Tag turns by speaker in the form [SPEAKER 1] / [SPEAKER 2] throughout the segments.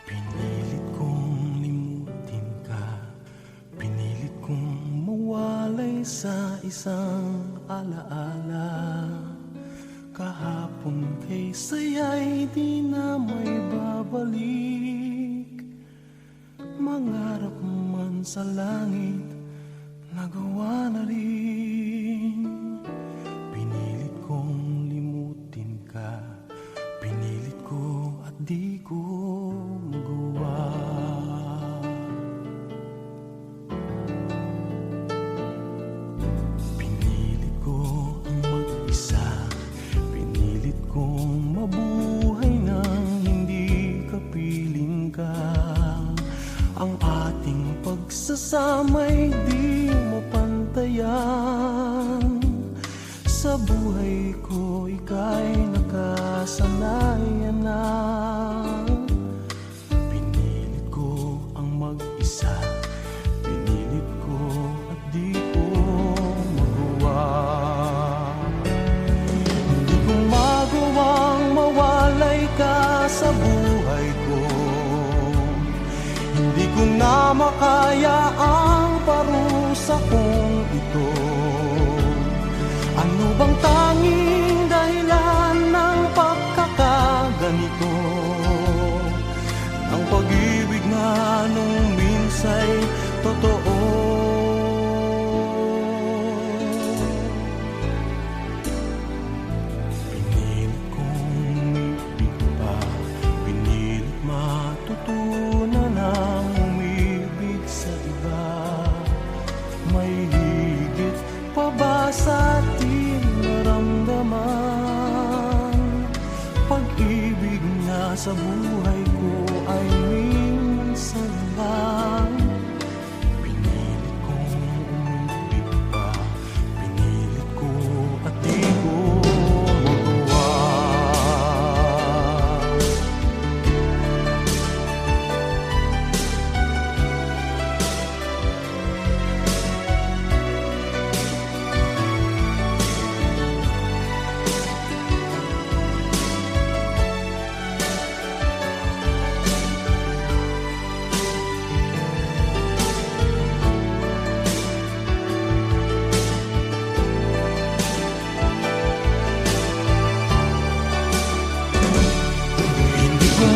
[SPEAKER 1] Pinilit kong limutin ka, pinilit kong mawalay sa isang alaala. Kahapon kay saya'y di na may babalik. Mangarap man sa langit, nagawa na rin. Pinilit kong limutin ka, pinilit ko at di ko magawa. Pinilit ko ang mag-isa, pinilit kong mabuhay nang hindi kapiling ka. Ang ating pagsasama'y di mo pantayan. Sa buhay ko ika'y nakasanayan na. Pinilit ko ang mag-isa, pinilit ko at di ko magawa. Hindi ko magawang mawalay ka sa buhay ko. Hindi ko na makaya ang parusa kong ito. Ano bang tanging dahilan ng pagkakaganito? Ng pag-ibig na nung minsa'y totoo. Pinilit kong umibig pa, pinilit matutunan ang umibig sa iba. May higit pa ba sa ating naramdaman? Pag-ibig na sa buhay ko ay minsan lang. Pinilit kong umibig pa, pinilit ko at di ko magawa.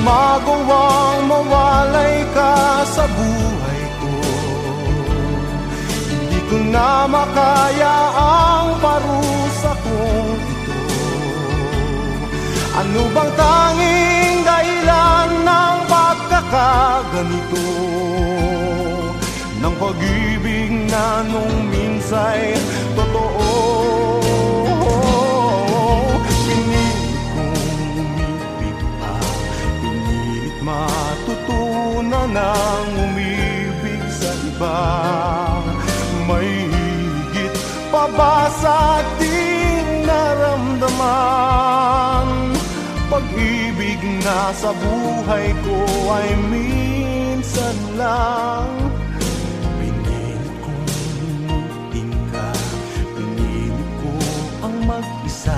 [SPEAKER 1] Magawang mawalay ka sa buhay ko. Hindi ko na makaya ang parusa kong ito. Ano bang tanging dahilan ng pagkakaganito? Ng pag-ibig na nung minsa'y totoo. Matutunan ang umibig sa iba. May higit pa ba sa ating naramdaman? Pag-ibig na sa buhay ko ay minsan lang. Pinilit kong limutin ka, pinilit ko ang mag-isa.